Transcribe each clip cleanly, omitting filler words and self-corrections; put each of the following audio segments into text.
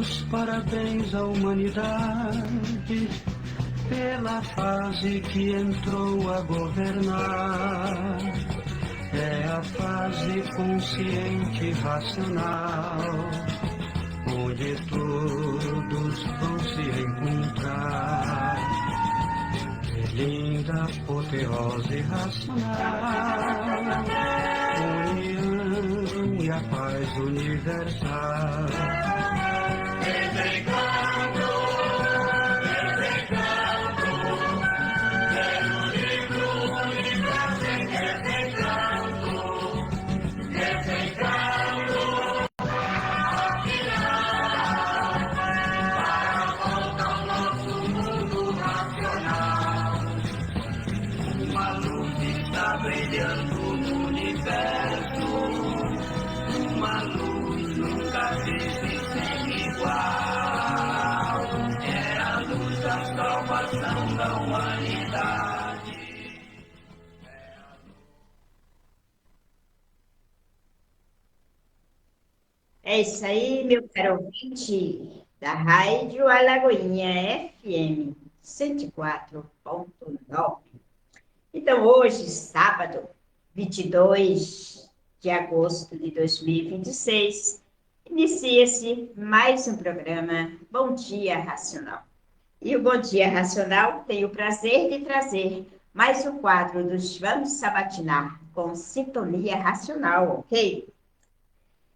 Meus parabéns à humanidade pela fase que entrou a governar. É a fase consciente e racional, onde todos vão se encontrar. Linda, apoteose racional, união e a paz universal. Brilhando no universo, uma luz nunca vista e sem igual. É a luz da salvação da humanidade. É isso aí, meu caro ouvinte da Rádio Alagoinha FM 104.9. Então, hoje, sábado, 22 de agosto de 2026, inicia-se mais um programa Bom Dia Racional. E o Bom Dia Racional tem o prazer de trazer mais um quadro dos Vamos Sabatinar com Sintonia Racional, ok?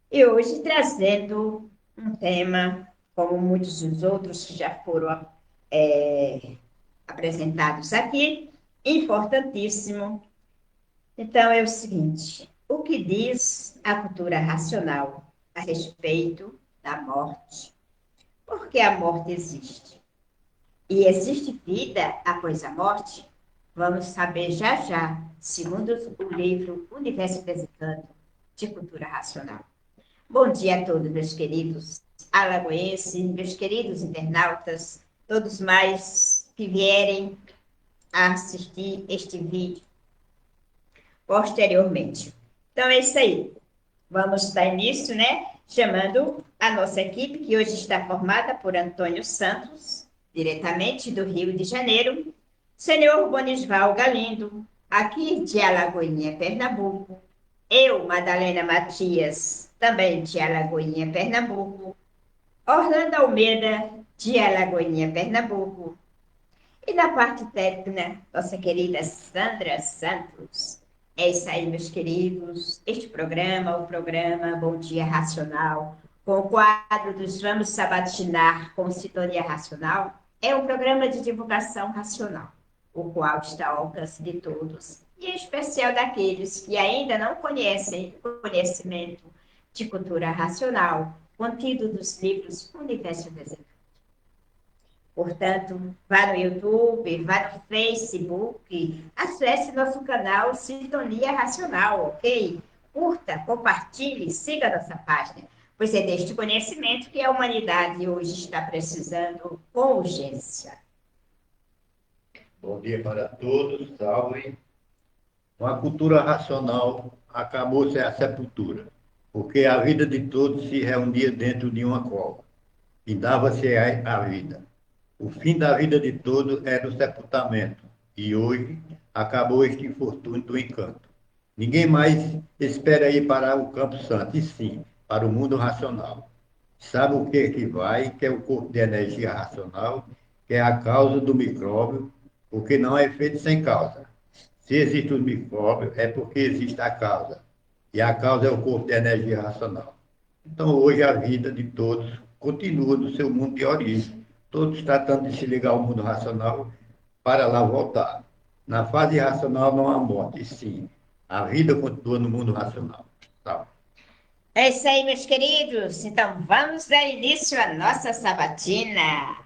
E hoje trazendo um tema, como muitos dos outros que já foram apresentados aqui, importantíssimo. Então, é o seguinte: o que diz a cultura racional a respeito da morte? Por que a morte existe? E existe vida após a morte? Vamos saber já já, segundo o livro Universo Desencanto de Cultura Racional. Bom dia a todos, meus queridos alagoenses, meus queridos internautas, todos mais que vierem a assistir este vídeo posteriormente. Então é isso aí. Vamos dar início, né? Chamando a nossa equipe, que hoje está formada por Antônio Santos, diretamente do Rio de Janeiro, senhor Bonisval Galindo, aqui de Alagoinha, Pernambuco, eu, Madalena Matias, também de Alagoinha, Pernambuco, Orlando Almeida, de Alagoinha, Pernambuco, e na parte técnica, nossa querida Sandra Santos. É isso aí, meus queridos. Este programa, o programa Bom Dia Racional, com o quadro dos Vamos Sabatinar com Sintonia Racional, é um programa de divulgação racional, o qual está ao alcance de todos, e em especial daqueles que ainda não conhecem o conhecimento de cultura racional, contido dos livros Universo Desencanto. Portanto, vá no YouTube, vá no Facebook, acesse nosso canal Sintonia Racional, ok? Curta, compartilhe, siga nossa página, pois é deste conhecimento que a humanidade hoje está precisando com urgência. Bom dia para todos, salve. Com a cultura racional, acabou-se a sepultura, porque a vida de todos se reunia dentro de uma cova, e dava-se a vida. O fim da vida de todos era o sepultamento, e hoje acabou este infortúnio do encanto. Ninguém mais espera ir para o Campo Santo, e sim, para o mundo racional. Sabe o que é que vai, que é o corpo de energia racional, que é a causa do micróbio, porque não é feito sem causa. Se existe o micróbio, é porque existe a causa, e a causa é o corpo de energia racional. Então, hoje, a vida de todos continua no seu mundo de origem, todos tratando de se ligar ao mundo racional para lá voltar. Na fase racional não há morte, e sim, a vida continua no mundo racional. Tá? É isso aí, meus queridos. Então, vamos dar início à nossa sabatina.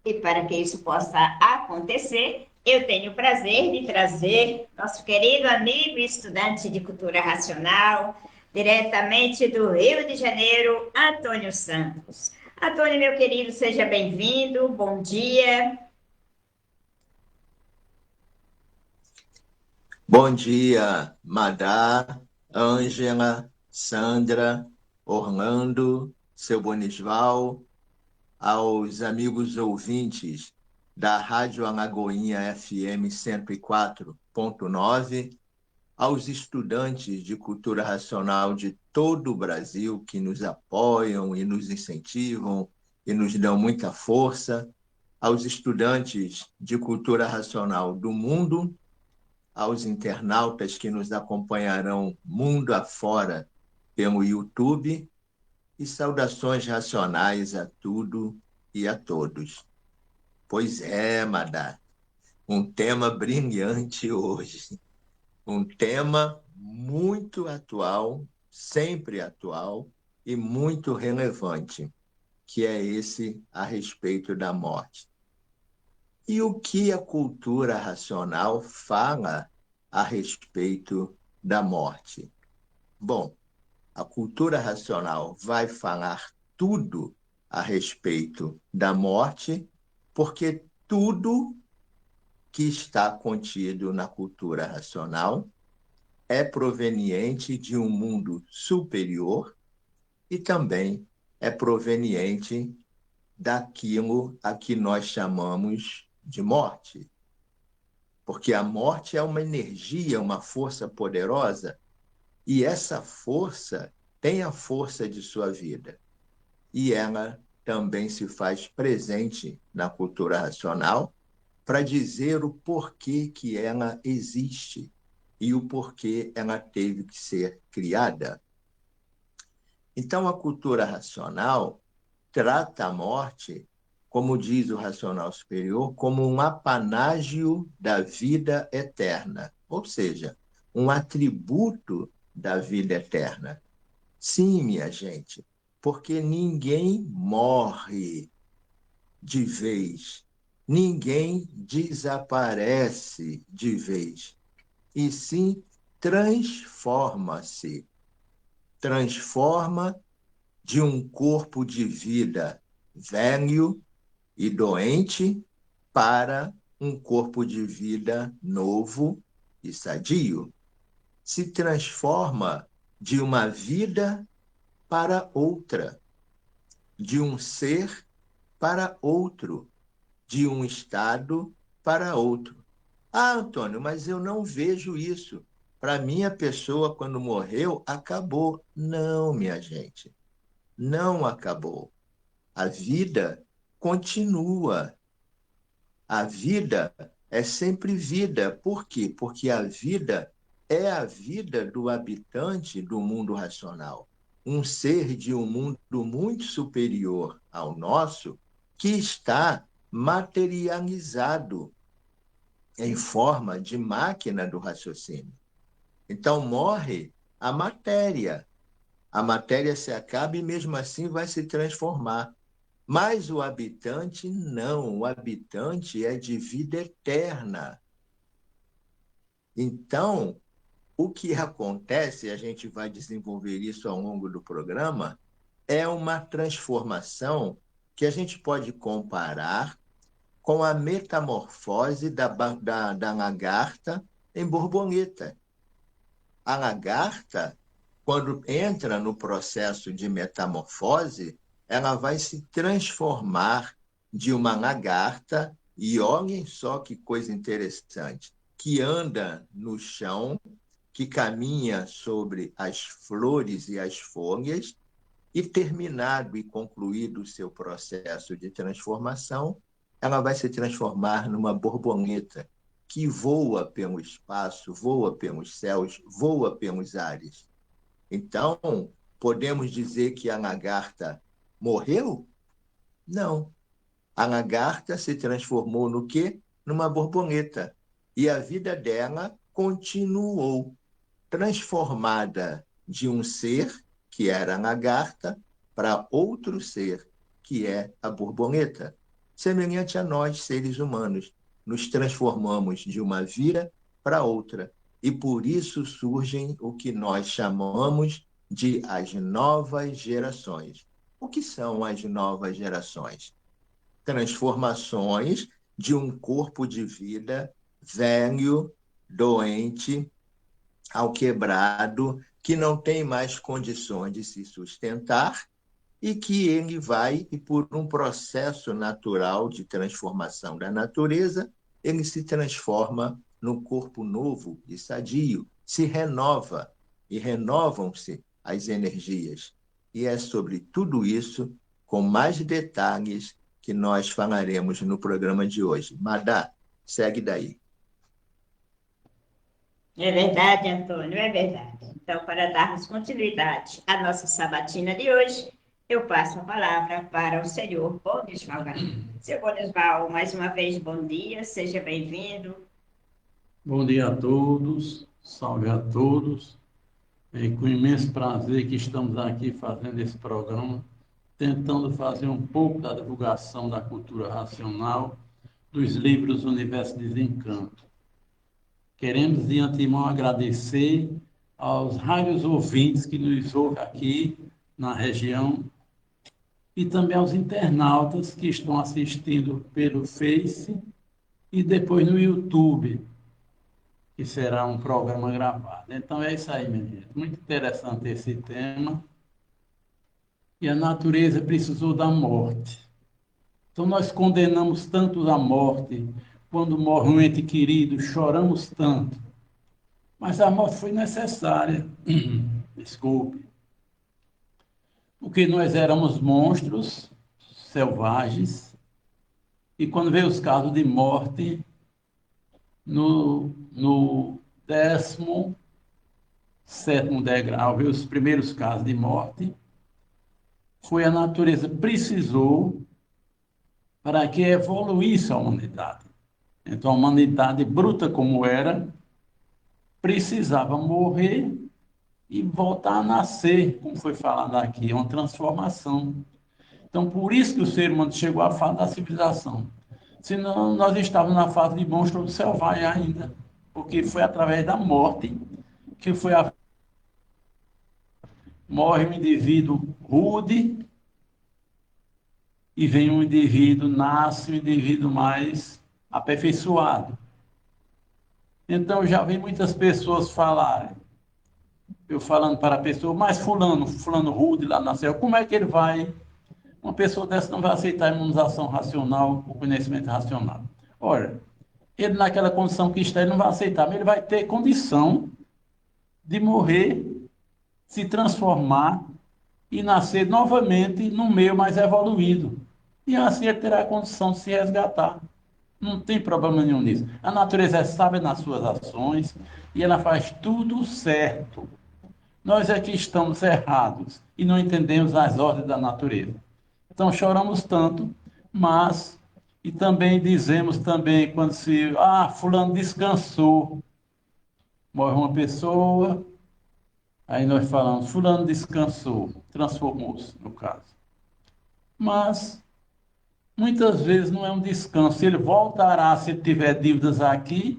E para que isso possa acontecer, eu tenho o prazer de trazer nosso querido amigo e estudante de cultura racional, diretamente do Rio de Janeiro, Antônio Santos. Antônio, meu querido, seja bem-vindo. Bom dia. Bom dia, Madá, Ângela, Sandra, Orlando, seu Bonisval, aos amigos ouvintes da Rádio Alagoinha FM 104.9, aos estudantes de cultura racional de todo o Brasil que nos apoiam e nos incentivam e nos dão muita força, aos estudantes de cultura racional do mundo, aos internautas que nos acompanharão mundo afora pelo YouTube, e saudações racionais a tudo e a todos. Pois é, Madá, um tema brilhante hoje, um tema muito atual, sempre atual e muito relevante, que é esse a respeito da morte. E o que a cultura racional fala a respeito da morte? Bom, a cultura racional vai falar tudo a respeito da morte, porque tudo que está contido na cultura racional é proveniente de um mundo superior e também é proveniente daquilo a que nós chamamos de morte. Porque a morte é uma energia, uma força poderosa, e essa força tem a força de sua vida. E ela também se faz presente na cultura racional para dizer o porquê que ela existe e o porquê ela teve que ser criada. Então, a cultura racional trata a morte, como diz o racional superior, como um apanágio da vida eterna, ou seja, um atributo da vida eterna. Sim, minha gente, porque ninguém morre de vez, ninguém desaparece de vez, e sim transforma-se. Transforma de um corpo de vida velho e doente para um corpo de vida novo e sadio. Se transforma de uma vida para outra, de um ser para outro, de um estado para outro. Ah, Antônio, mas eu não vejo isso. Para mim, a pessoa, quando morreu, acabou. Não, minha gente, não acabou. A vida continua. A vida é sempre vida. Por quê? Porque a vida é a vida do habitante do mundo racional. Um ser de um mundo muito superior ao nosso, que está materializado em forma de máquina do raciocínio. Então, morre a matéria. A matéria se acaba e, mesmo assim, vai se transformar. Mas o habitante não. O habitante é de vida eterna. Então, o que acontece, a gente vai desenvolver isso ao longo do programa, é uma transformação que a gente pode comparar com a metamorfose da lagarta em borboleta. A lagarta, quando entra no processo de metamorfose, ela vai se transformar de uma lagarta, e olhem só que coisa interessante, que anda no chão, que caminha sobre as flores e as folhas, e terminado e concluído o seu processo de transformação, ela vai se transformar numa borboleta que voa pelo espaço, voa pelos céus, voa pelos ares. Então, podemos dizer que a lagarta morreu? Não. A lagarta se transformou no quê? Numa borboleta. E a vida dela continuou transformada de um ser, que era a lagarta, para outro ser, que é a borboleta. Semelhante a nós, seres humanos, nos transformamos de uma vida para outra. E por isso surgem o que nós chamamos de as novas gerações. O que são as novas gerações? Transformações de um corpo de vida velho, doente, alquebrado, que não tem mais condições de se sustentar e que ele vai, e por um processo natural de transformação da natureza, ele se transforma num corpo novo e sadio, se renova, e renovam-se as energias. E é sobre tudo isso, com mais detalhes, que nós falaremos no programa de hoje. Madá, segue daí. É verdade, Antônio, é verdade. Então, para darmos continuidade à nossa sabatina de hoje, eu passo a palavra para o senhor Bonisval Galindo. Senhor Bonisval, mais uma vez, bom dia, seja bem-vindo. Bom dia a todos, salve a todos. É com imenso prazer que estamos aqui fazendo esse programa, tentando fazer um pouco da divulgação da cultura racional dos livros Universo Desencanto. Queremos de antemão agradecer aos rádios ouvintes que nos ouvem aqui na região e também aos internautas que estão assistindo pelo Face e depois no YouTube, que será um programa gravado. Então é isso aí, minha gente. Muito interessante esse tema. E a natureza precisou da morte. Então nós condenamos tanto a morte, quando morre um ente querido, choramos tanto. Mas a morte foi necessária. Desculpe. Porque nós éramos monstros selvagens, e quando veio os casos de morte, no 17º degrau, veio os primeiros casos de morte, foi a natureza precisou para que evoluísse a humanidade. Então, a humanidade bruta como era, precisava morrer e voltar a nascer, como foi falado aqui, uma transformação. Então, por isso que o ser humano chegou à fase da civilização. Senão, nós estávamos na fase de monstro selvagem ainda, porque foi através da morte que foi a... Morre um indivíduo rude e vem um indivíduo, nasce um indivíduo mais aperfeiçoado. Então, já vi muitas pessoas falarem, eu falando para a pessoa, mas fulano rude lá nasceu, como é que ele vai... Uma pessoa dessa não vai aceitar a imunização racional, o conhecimento racional. Ora, ele naquela condição que está, ele não vai aceitar, mas ele vai ter condição de morrer, se transformar e nascer novamente num meio mais evoluído. E assim ele terá a condição de se resgatar. Não tem problema nenhum nisso. A natureza é sábia nas suas ações e ela faz tudo certo. Nós é que estamos errados e não entendemos as ordens da natureza. Então choramos tanto, mas, e também dizemos também, quando se, fulano descansou, morre uma pessoa, aí nós falamos, fulano descansou, transformou-se, no caso. Mas, muitas vezes não é um descanso, ele voltará, se tiver dívidas aqui,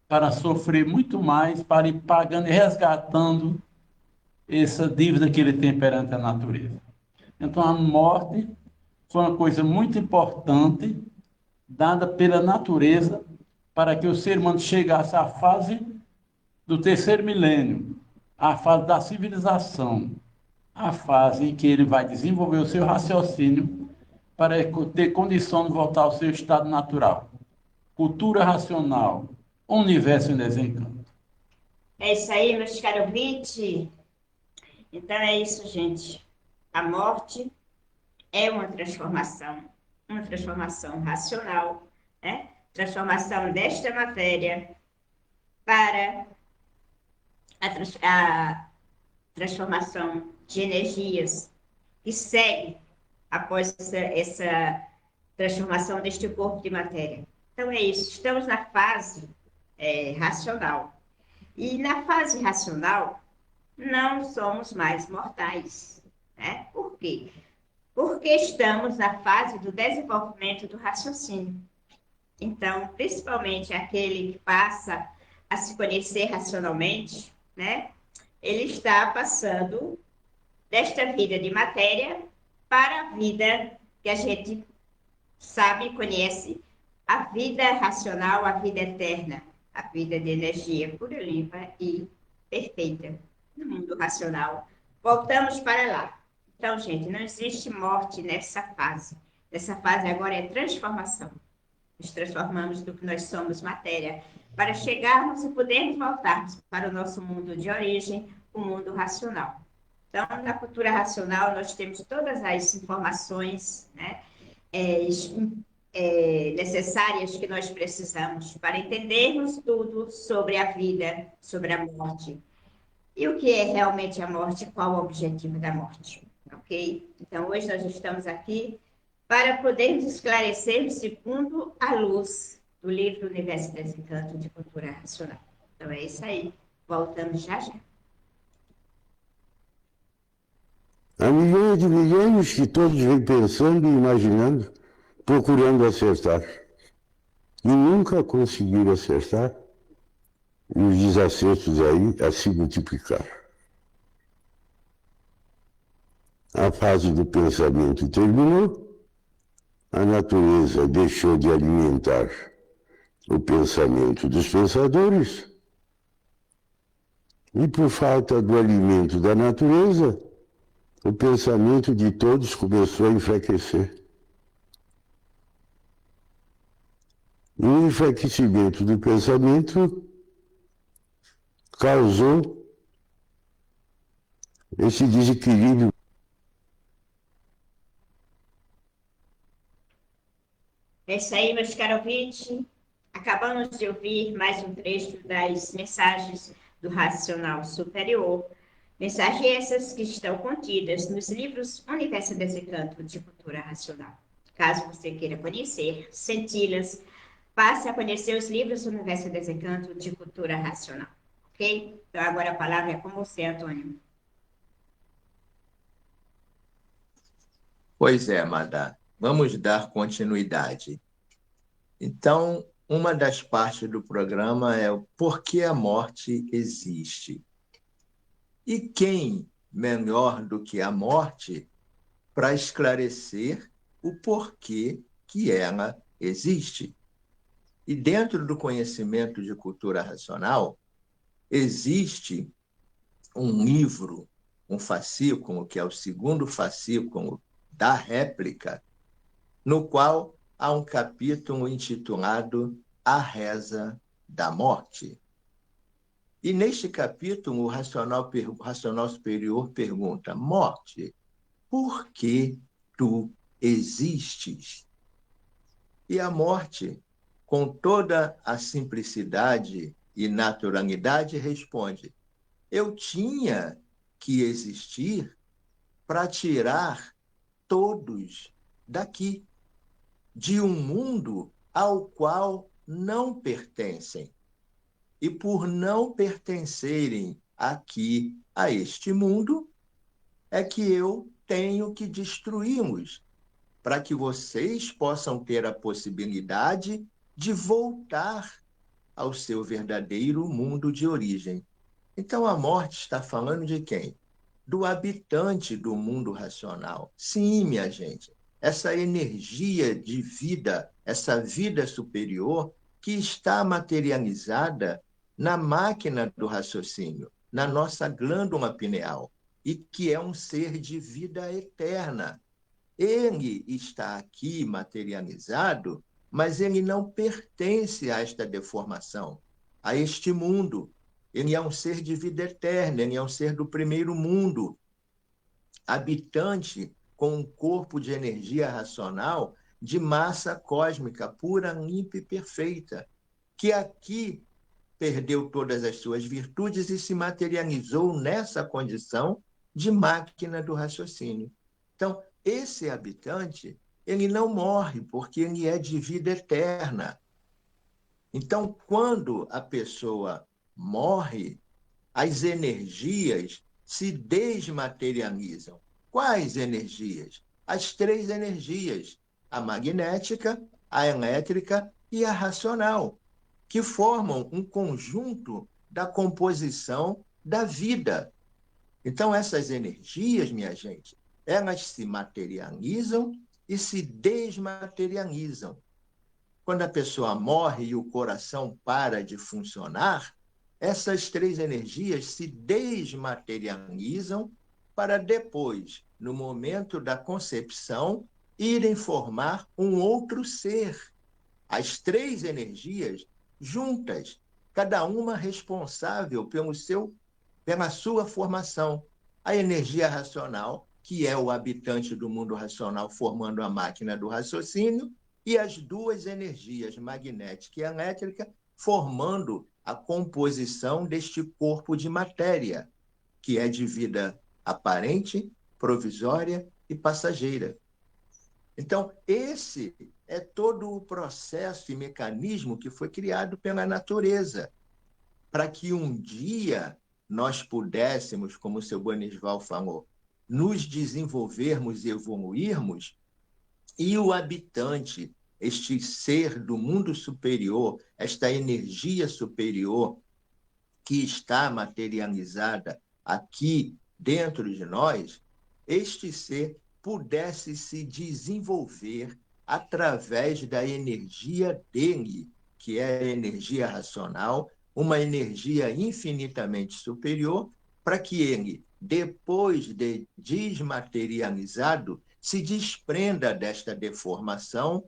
para sofrer muito mais, para ir pagando e resgatando essa dívida que ele tem perante a natureza. Então, a morte foi uma coisa muito importante, dada pela natureza, para que o ser humano chegasse à fase do terceiro milênio, à fase da civilização, a fase em que ele vai desenvolver o seu raciocínio para ter condição de voltar ao seu estado natural. Cultura racional, universo em desencanto. É isso aí, meus caros ouvintes. Então é isso, gente. A morte é uma transformação racional, né? Transformação desta matéria para a transformação de energias que segue após essa transformação deste corpo de matéria. Então é isso, estamos na fase racional. E na fase racional, não somos mais mortais. Né? Por quê? Porque estamos na fase do desenvolvimento do raciocínio. Então, principalmente aquele que passa a se conhecer racionalmente, né? Ele está passando desta vida de matéria para a vida que a gente sabe e conhece, a vida racional, a vida eterna, a vida de energia pura, limpa e perfeita no mundo racional. Voltamos para lá. Então, gente, não existe morte nessa fase. Essa fase agora é transformação. Nos transformamos do que nós somos, matéria, para chegarmos e podermos voltarmos para o nosso mundo de origem, o mundo racional. Então, na cultura racional, nós temos todas as informações, né, necessárias que nós precisamos para entendermos tudo sobre a vida, sobre a morte. E o que é realmente a morte? Qual o objetivo da morte? Ok? Então, hoje nós estamos aqui para podermos esclarecer segundo a luz do livro Universo e Desencanto de Cultura Racional. Então, é isso aí. Voltamos já já. Há milhões de milênios que todos vêm pensando e imaginando, procurando acertar. E nunca conseguiram acertar, e os desacertos aí a se multiplicar. A fase do pensamento terminou, a natureza deixou de alimentar o pensamento dos pensadores, e por falta do alimento da natureza, o pensamento de todos começou a enfraquecer. E o enfraquecimento do pensamento causou esse desequilíbrio. É isso aí, meus caros ouvintes. Acabamos de ouvir mais um trecho das mensagens do Racional Superior. Mensagens essas que estão contidas nos livros Universo e Desencanto de Cultura Racional. Caso você queira conhecer, senti-las, passe a conhecer os livros Universo e Desencanto de Cultura Racional. Ok? Então agora a palavra é com você, Antônio. Pois é, Madá. Vamos dar continuidade. Então, uma das partes do programa é o porquê a morte existe. E quem melhor do que a morte para esclarecer o porquê que ela existe? E dentro do conhecimento de cultura racional, existe um livro, um fascículo, que é o segundo fascículo da réplica, no qual há um capítulo intitulado A Reza da Morte. E neste capítulo, o racional superior pergunta: morte, por que tu existes? E a morte, com toda a simplicidade e naturalidade, responde: eu tinha que existir para tirar todos daqui, de um mundo ao qual não pertencem. E por não pertencerem aqui a este mundo, é que eu tenho que destruí-los, para que vocês possam ter a possibilidade de voltar ao seu verdadeiro mundo de origem. Então a morte está falando de quem? Do habitante do mundo racional. Sim, minha gente, essa energia de vida, essa vida superior que está materializada na máquina do raciocínio, na nossa glândula pineal, e que é um ser de vida eterna. Ele está aqui materializado, mas ele não pertence a esta deformação, a este mundo. Ele é um ser de vida eterna, ele é um ser do primeiro mundo, habitante com um corpo de energia racional de massa cósmica pura, limpa e perfeita, que aqui perdeu todas as suas virtudes e se materializou nessa condição de máquina do raciocínio. Então, esse habitante, ele não morre, porque ele é de vida eterna. Então, quando a pessoa morre, as energias se desmaterializam. Quais energias? As três energias, a magnética, a elétrica e a racional, que formam um conjunto da composição da vida. Então, essas energias, minha gente, elas se materializam e se desmaterializam. Quando a pessoa morre e o coração para de funcionar, essas três energias se desmaterializam para depois, no momento da concepção, irem formar um outro ser. As três energias juntas, cada uma responsável pela sua formação. A energia racional, que é o habitante do mundo racional formando a máquina do raciocínio, e as duas energias, magnética e elétrica, formando a composição deste corpo de matéria, que é de vida aparente, provisória e passageira. Então, esse é todo o processo e mecanismo que foi criado pela natureza, para que um dia nós pudéssemos, como o seu Bonisval falou, nos desenvolvermos e evoluirmos, e o habitante, este ser do mundo superior, esta energia superior que está materializada aqui dentro de nós, este ser pudesse se desenvolver através da energia dele, que é a energia racional, uma energia infinitamente superior, para que ele, depois de desmaterializado, se desprenda desta deformação,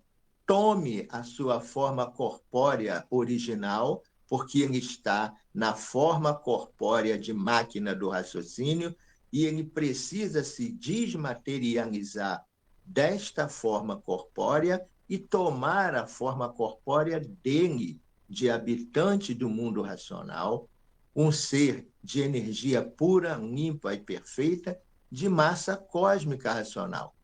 tome a sua forma corpórea original, porque ele está na forma corpórea de máquina do raciocínio, e ele precisa se desmaterializar desta forma corpórea e tomar a forma corpórea dele, de habitante do mundo racional, um ser de energia pura, limpa e perfeita, de massa cósmica racional.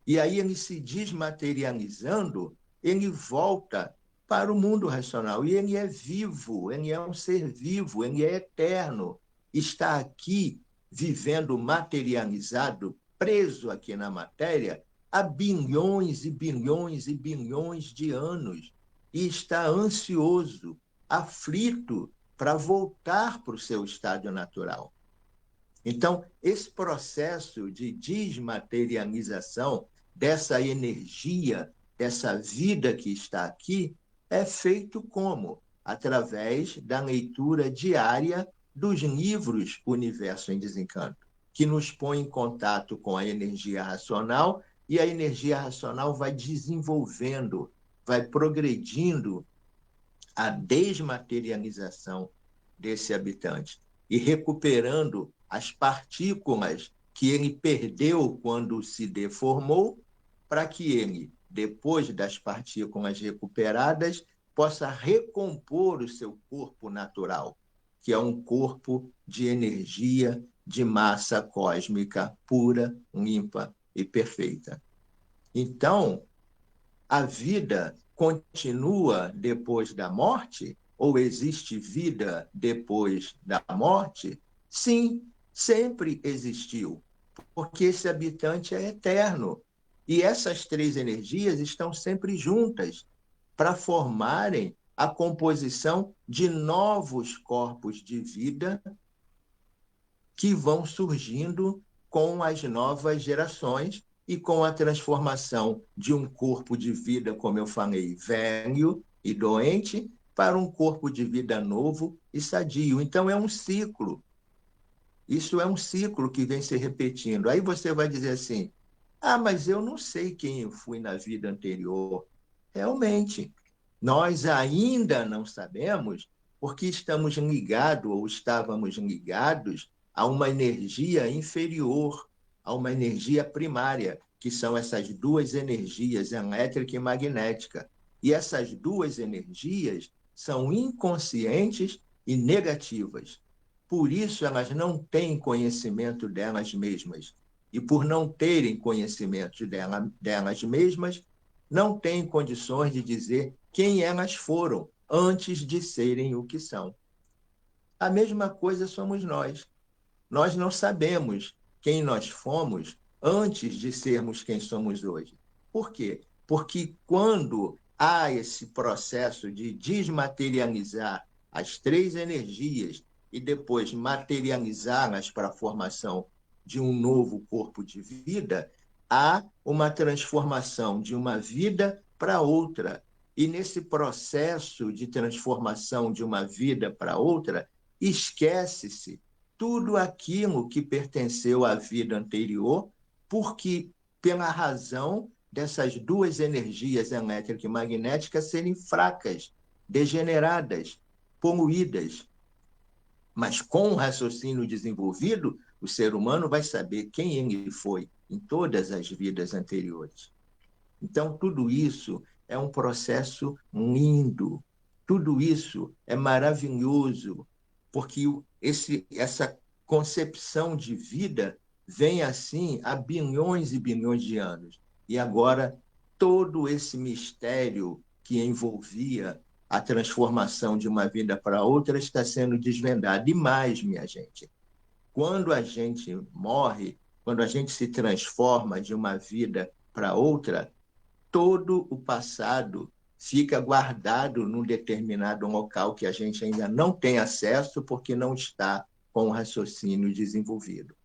E aí ele se desmaterializando, ele volta para o mundo racional. E ele é vivo, ele é um ser vivo, ele é eterno. Está aqui, vivendo materializado, preso aqui na matéria, há bilhões e bilhões e bilhões de anos. E está ansioso, aflito, para voltar para o seu estado natural. Então, esse processo de desmaterialização dessa energia, dessa vida que está aqui, é feito como? Através da leitura diária dos livros Universo em Desencanto, que nos põe em contato com a energia racional, e a energia racional vai desenvolvendo, vai progredindo a desmaterialização desse habitante e recuperando as partículas que ele perdeu quando se deformou, para que ele, depois das partículas recuperadas, possa recompor o seu corpo natural, que é um corpo de energia, de massa cósmica pura, limpa e perfeita. Então, a vida continua depois da morte? Ou existe vida depois da morte? Sim, sempre existiu, porque esse habitante é eterno. E essas três energias estão sempre juntas para formarem a composição de novos corpos de vida que vão surgindo com as novas gerações e com a transformação de um corpo de vida, como eu falei, velho e doente, para um corpo de vida novo e sadio. Então, é um ciclo. Isso é um ciclo que vem se repetindo. Aí você vai dizer assim, mas eu não sei quem eu fui na vida anterior. Realmente, nós ainda não sabemos, porque estamos ligados ou estávamos ligados a uma energia inferior, a uma energia primária, que são essas duas energias, elétrica e magnética. E essas duas energias são inconscientes e negativas. Por isso, elas não têm conhecimento delas mesmas. E por não terem conhecimento delas mesmas, não têm condições de dizer quem elas foram antes de serem o que são. A mesma coisa somos nós. Nós não sabemos quem nós fomos antes de sermos quem somos hoje. Por quê? Porque quando há esse processo de desmaterializar as três energias e depois materializá-las para a formação de um novo corpo de vida, há uma transformação de uma vida para outra. E nesse processo de transformação de uma vida para outra, esquece-se tudo aquilo que pertenceu à vida anterior, porque pela razão dessas duas energias elétrica e magnética serem fracas, degeneradas, poluídas. Mas com o raciocínio desenvolvido, o ser humano vai saber quem ele foi em todas as vidas anteriores. Então, tudo isso é um processo lindo, tudo isso é maravilhoso, porque essa concepção de vida vem assim há bilhões e bilhões de anos. E agora, todo esse mistério que envolvia a transformação de uma vida para outra está sendo desvendado. E mais, minha gente, quando a gente morre, quando a gente se transforma de uma vida para outra, todo o passado fica guardado num determinado local que a gente ainda não tem acesso porque não está com o raciocínio desenvolvido.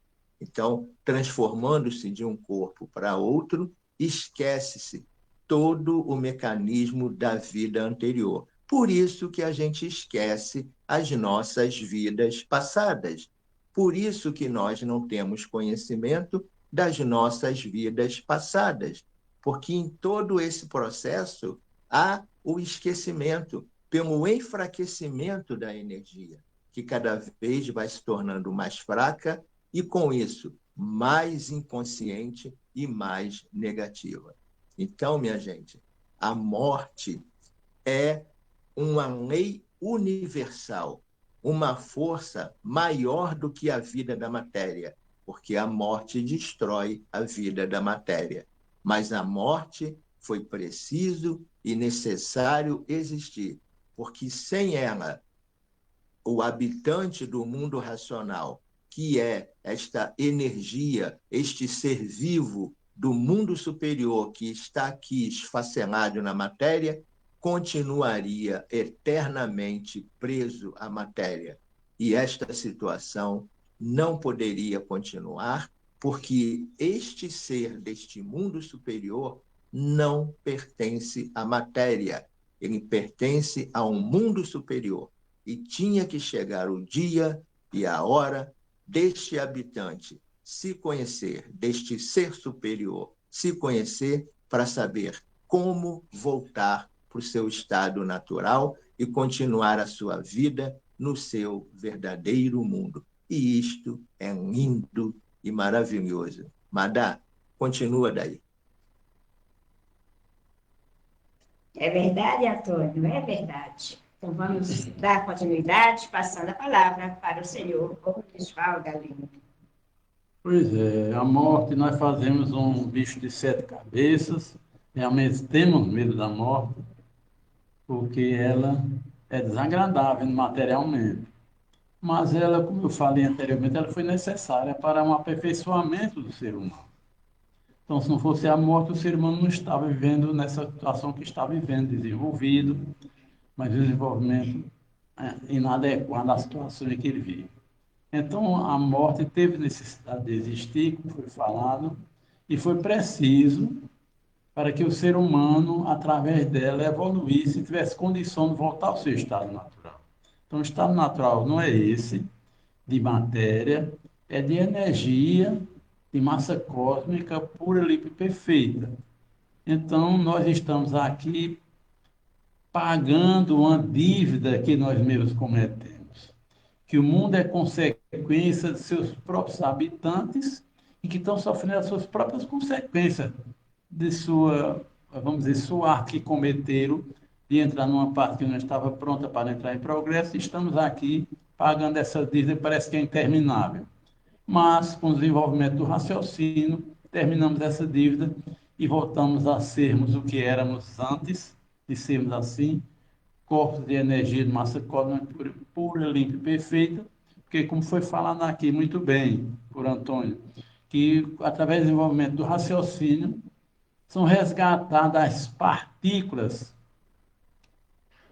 Então, transformando-se de um corpo para outro, esquece-se todo o mecanismo da vida anterior. Por isso que a gente esquece as nossas vidas passadas. Por isso que nós não temos conhecimento das nossas vidas passadas. Porque em todo esse processo há o esquecimento pelo enfraquecimento da energia, que cada vez vai se tornando mais fraca e, com isso, mais inconsciente e mais negativa. Então, minha gente, a morte é uma lei universal, uma força maior do que a vida da matéria, porque a morte destrói a vida da matéria. Mas a morte foi preciso e necessário existir, porque sem ela, o habitante do mundo racional, que é esta energia, este ser vivo do mundo superior que está aqui esfacelado na matéria, continuaria eternamente preso à matéria. E esta situação não poderia continuar, porque este ser deste mundo superior não pertence à matéria, ele pertence a um mundo superior. E tinha que chegar o dia e a hora deste habitante se conhecer, deste ser superior se conhecer para saber como voltar para o seu estado natural e continuar a sua vida no seu verdadeiro mundo. E isto é lindo e maravilhoso. Madá, continua daí. É verdade, Antônio, é verdade. Então, vamos dar continuidade, passando a palavra para o senhor Oswaldo Galindo. Pois é, a morte, nós fazemos um bicho de 7 cabeças, realmente temos medo da morte, porque ela é desagradável materialmente. Mas ela, como eu falei anteriormente, ela foi necessária para um aperfeiçoamento do ser humano. Então, se não fosse a morte, o ser humano não estava vivendo nessa situação que está vivendo, desenvolvido, mas desenvolvimento inadequado à situação em que ele vive. Então, a morte teve necessidade de existir, como foi falado, e foi preciso para que o ser humano, através dela, evoluísse e tivesse condição de voltar ao seu estado natural. Então, o estado natural não é esse, de matéria, é de energia, de massa cósmica pura, limpa e perfeita. Então, nós estamos aqui pagando uma dívida que nós mesmos cometemos. Que o mundo é consequência de seus próprios habitantes e que estão sofrendo as suas próprias consequências de sua, vamos dizer, sua arte que cometeram de entrar numa parte que não estava pronta para entrar em progresso, e estamos aqui pagando essa dívida, parece que é interminável. Mas, com o desenvolvimento do raciocínio, terminamos essa dívida e voltamos a sermos o que éramos antes de sermos assim, corpos de energia de massa cósmica pura, limpa e perfeita, porque, como foi falado aqui muito bem por Antônio, que através do desenvolvimento do raciocínio são resgatadas as partículas,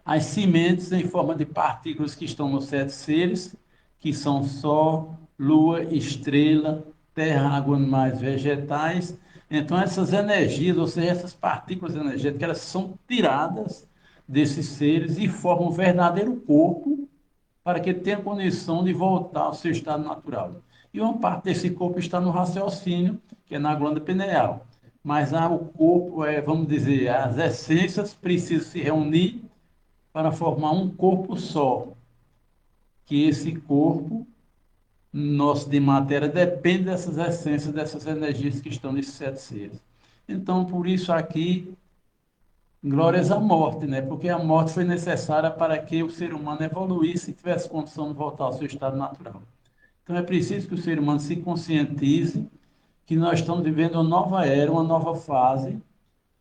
as sementes em forma de partículas que estão nos 7 seres, que são Sol, Lua, Estrela, Terra, água, animais, vegetais. Então, essas energias, ou seja, essas partículas energéticas, elas são tiradas desses seres e formam um verdadeiro corpo para que ele tenha condição de voltar ao seu estado natural. E uma parte desse corpo está no raciocínio, que é na glândula pineal. Mas o corpo, vamos dizer, as essências precisam se reunir para formar um corpo só. Que esse corpo nosso de matéria depende dessas essências, dessas energias que estão nesses 7 seres. Então, por isso aqui, glórias à morte, né? Porque a morte foi necessária para que o ser humano evoluísse e tivesse condição de voltar ao seu estado natural. Então, é preciso que o ser humano se conscientize que nós estamos vivendo uma nova era, uma nova fase,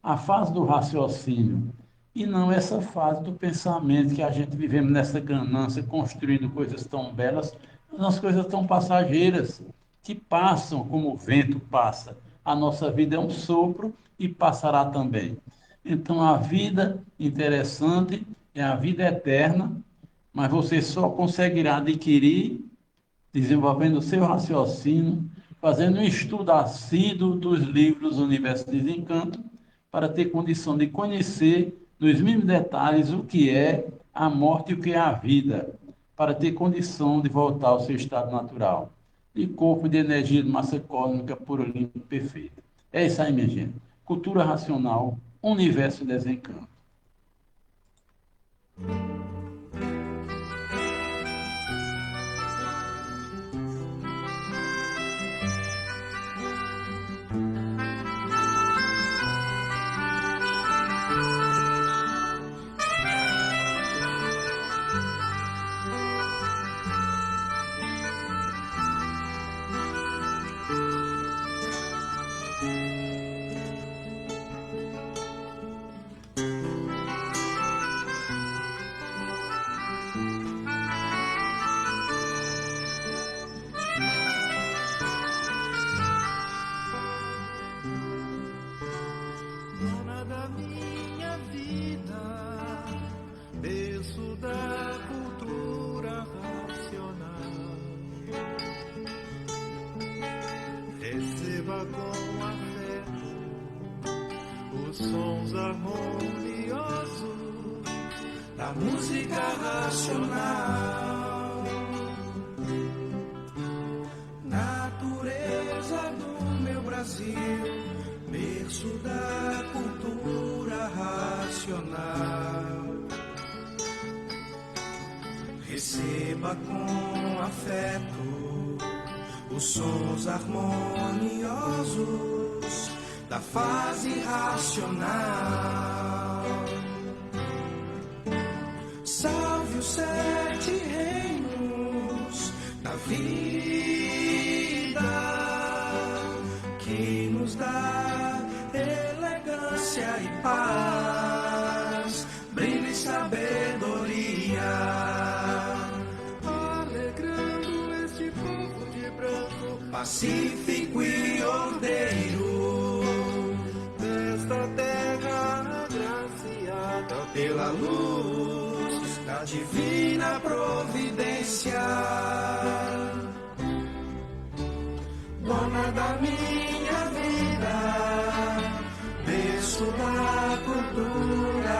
a fase do raciocínio, e não essa fase do pensamento que a gente vivemos nessa ganância, construindo coisas tão belas, umas coisas tão passageiras, que passam como o vento passa. A nossa vida é um sopro e passará também. Então, a vida interessante é a vida eterna, mas você só conseguirá adquirir desenvolvendo o seu raciocínio, fazendo um estudo assíduo dos livros Universo de Desencanto, para ter condição de conhecer nos mínimos detalhes o que é a morte e o que é a vida, para ter condição de voltar ao seu estado natural, de corpo de energia de massa cósmica pura, limpa e perfeita. É isso aí, minha gente. Cultura racional, Universo de Desencanto. Dona da minha vida, berço da cultura racional, receba com afeto os sons harmoniosos da música racional. Natureza do meu Brasil, berço da cultura racional, receba com afeto os sons harmoniosos da fase racional. Salve os 7 reinos da vida, que nos dá elegância e paz, brilho e sabedoria, alegrando este povo de branco, pacífico e ordeiro, desta terra agraciada pela luz da divina providência. Dona da minha vida, berço da cultura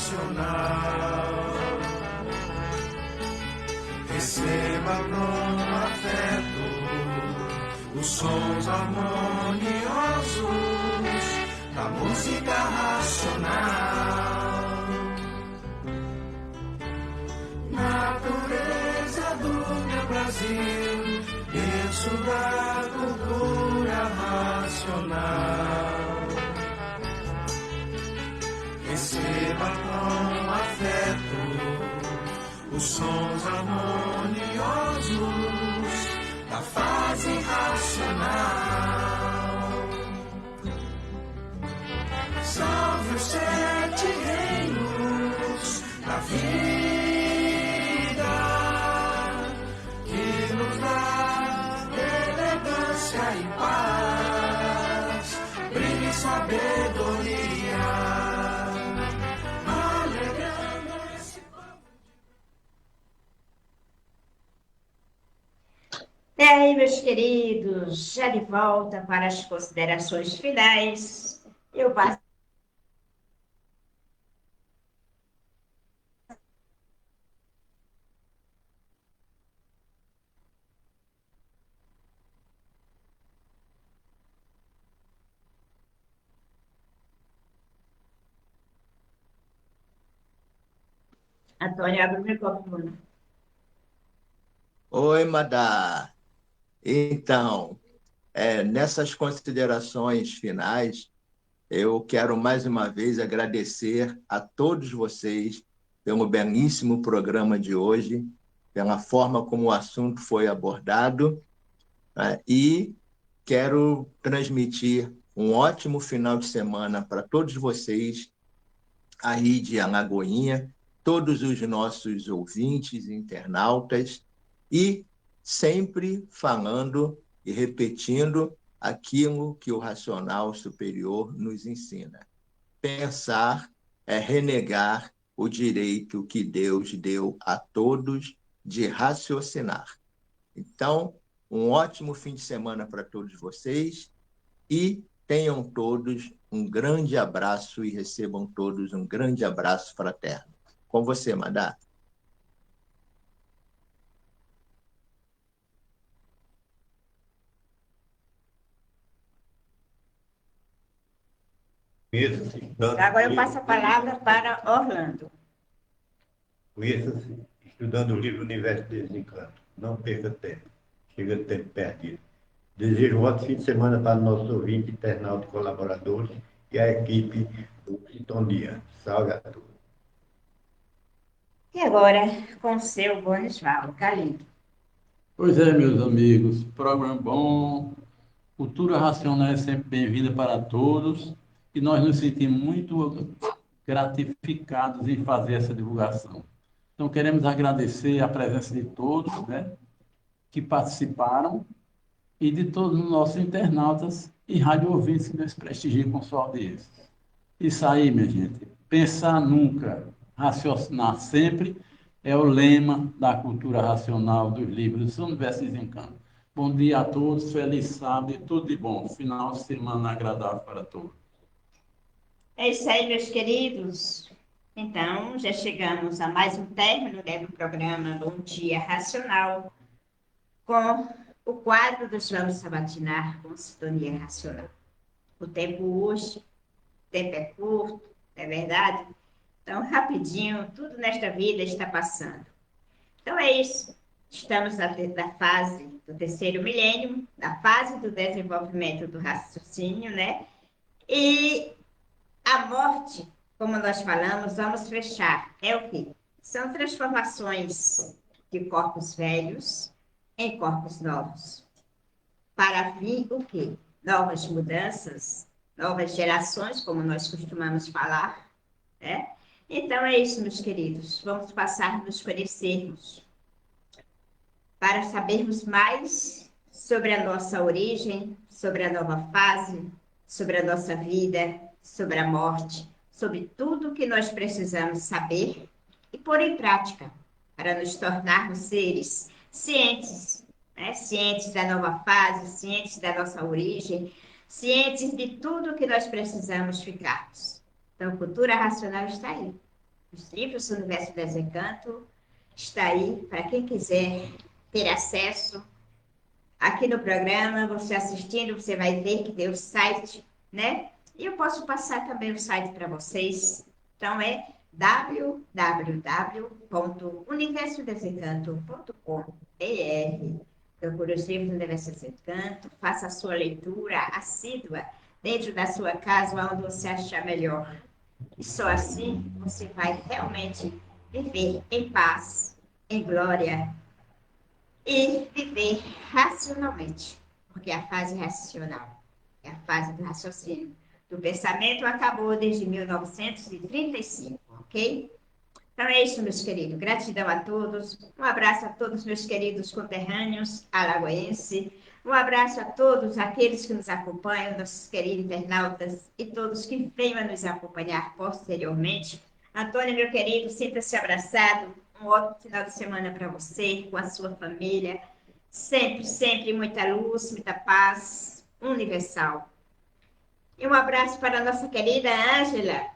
racional, receba com afeto os sons harmoniosos da música racional. Natureza do meu Brasil, berço da cultura racional, receba com afeto os sons harmoniosos da fase racional. Salve os 7 reinos da vida, que nos dá elegância e paz, brilho e sabedoria, alegrando esse povo. E aí, meus queridos, já de volta para as considerações finais. Eu passo Antônio, abre o microfone. Oi, Madá. Então, nessas considerações finais, eu quero mais uma vez agradecer a todos vocês pelo belíssimo programa de hoje, pela forma como o assunto foi abordado, né? E quero transmitir um ótimo final de semana para todos vocês aí de Alagoinha, todos os nossos ouvintes, internautas, e sempre falando e repetindo aquilo que o racional superior nos ensina. Pensar é renegar o direito que Deus deu a todos de raciocinar. Então, um ótimo fim de semana para todos vocês e tenham todos um grande abraço e recebam todos um grande abraço fraterno. Com você, Madá. Agora eu passo a palavra para Orlando. Conheça-se estudando o livro Universo de Desencanto. Não perca tempo. Chega de tempo perdido. Desejo um ótimo fim de semana para o nosso ouvinte, internauta e colaboradores e a equipe do Sintonia. Salve a todos. E agora, com o seu Bonisvaldo Galindo. Pois é, meus amigos, programa bom, cultura racional é sempre bem-vinda para todos e nós nos sentimos muito gratificados em fazer essa divulgação. Então, queremos agradecer a presença de todos, né, que participaram e de todos os nossos internautas e rádio ouvintes que nos prestigiam com sua audiência. Isso aí, minha gente, pensar nunca, raciocinar sempre, é o lema da cultura racional dos livros do Universo de Desencanto. Bom dia a todos, feliz sábado e tudo de bom. Final de semana agradável para todos. É isso aí, meus queridos. Então, já chegamos a mais um término, né, do programa Bom Dia Racional, com o quadro dos Vamos Sabatinar com Sintonia Racional. O tempo hoje, o tempo é curto, é verdade? Então, rapidinho, tudo nesta vida está passando. Então é isso. Estamos na fase do terceiro milênio, na fase do desenvolvimento do raciocínio, né? E a morte, como nós falamos, vamos fechar. É o quê? São transformações de corpos velhos em corpos novos. Para fim, o quê? Novas mudanças, novas gerações, como nós costumamos falar, né? Então é isso, meus queridos. Vamos passar a nos conhecermos para sabermos mais sobre a nossa origem, sobre a nova fase, sobre a nossa vida, sobre a morte, sobre tudo que nós precisamos saber e pôr em prática para nos tornarmos seres cientes, né? Cientes da nova fase, cientes da nossa origem, cientes de tudo que nós precisamos ficarmos. Então, cultura racional está aí. Os livros do Universo do Desencanto está aí para quem quiser ter acesso. Aqui no programa, você assistindo, você vai ver que tem o site, né? E eu posso passar também o site para vocês. Então, é www.universodesencanto.com.br. Procure os livros do Universo do Desencanto, faça a sua leitura assídua dentro da sua casa, onde você achar melhor. E só assim você vai realmente viver em paz, em glória e viver racionalmente. Porque a fase racional é a fase do raciocínio. Do pensamento acabou desde 1935, ok? Então é isso, meus queridos. Gratidão a todos. Um abraço a todos, meus queridos conterrâneos alagoenses. Um abraço a todos aqueles que nos acompanham, nossos queridos internautas e todos que venham a nos acompanhar posteriormente. Antônio, meu querido, sinta-se abraçado. Um ótimo final de semana para você, com a sua família. Sempre, sempre muita luz, muita paz universal. E um abraço para a nossa querida Ângela,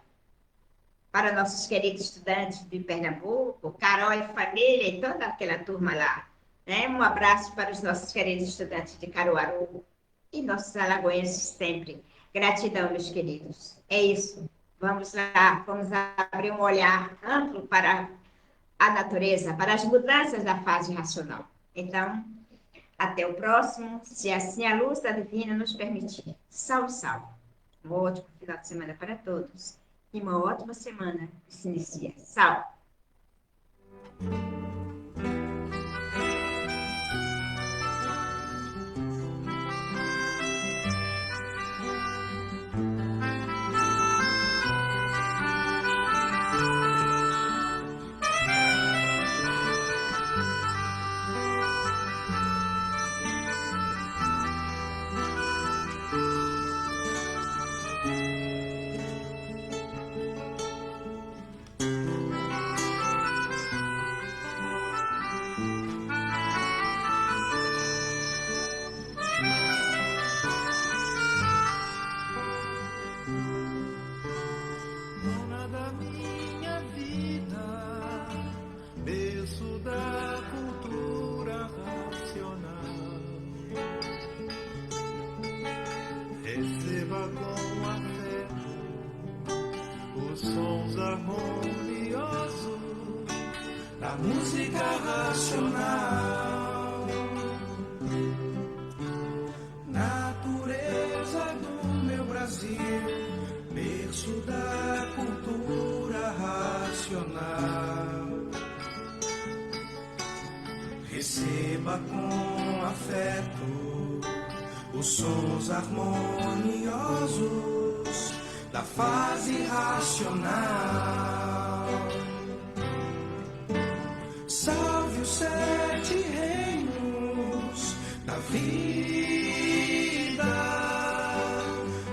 para nossos queridos estudantes de Pernambuco, Carol e família e toda aquela turma lá. Né? Um abraço para os nossos queridos estudantes de Caruaru e nossos alagoenses sempre. Gratidão, meus queridos. É isso. Vamos lá, vamos abrir um olhar amplo para a natureza para as mudanças da fase racional. Então, até o próximo, se assim a luz da divina nos permitir. Salve, salve. Um ótimo final de semana para todos. E uma ótima semana que se inicia. Salve. Dona da minha vida, berço da cultura racional, receba com afeto os sons harmoniosos da música racional. Natureza do meu Brasil, berço da cultura racional, receba com afeto os sons harmoniosos da fase racional. Salve os 7 reinos da vida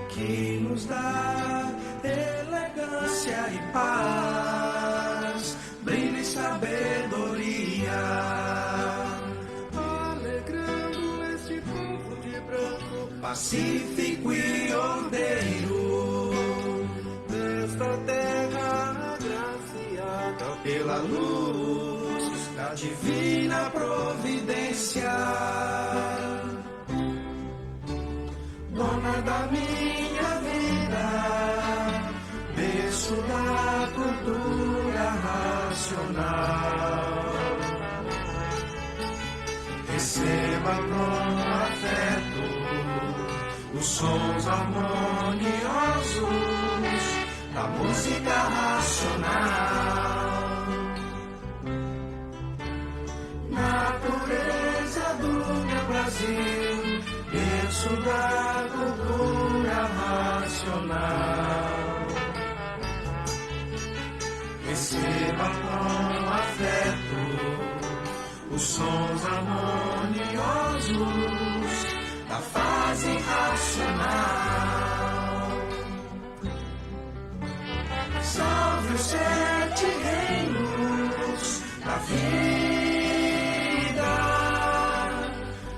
que nos dá elegância e paz, brilho e sabedoria, alegrando este povo de branco, pacífico e ordeiro, desta terra agraciada pela luz da divina providência. Dona da minha vida, berço da cultura racional, receba com afeto os sons harmoniosos da música racional. Natureza do meu Brasil, berço da cultura racional, receba com afeto os sons harmoniosos da fase racional. Salve os 7 reinos da vida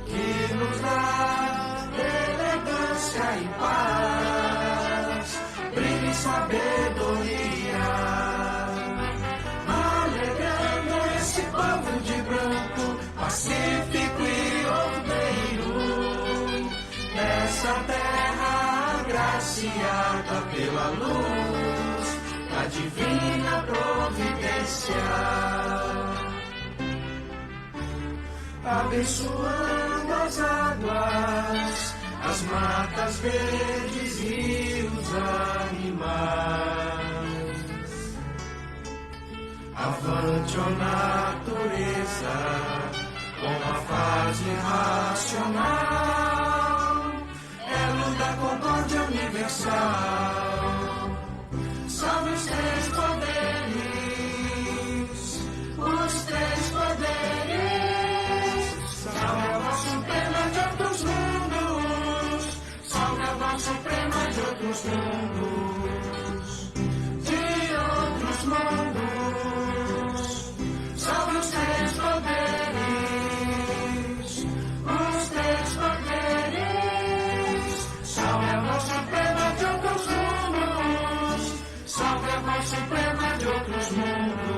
que nos dá elegância e paz, brilho e sabedoria, alegrando esse povo de branco, pacífico e ordeiro, nessa terra agraciada pela luz da divina providência, abençoando as águas, as matas verdes e os animais. Avante, ó natureza, com a fase racional, elo da concórdia universal. Salve os 3 poderes, os 3 poderes. Salve a voz suprema de outros mundos, salve a voz suprema de outros mundos, de outros mundos. Salve os 3 poderes, os 3 poderes. Salve a voz suprema de outros mundos, salve a voz suprema de outros mundos.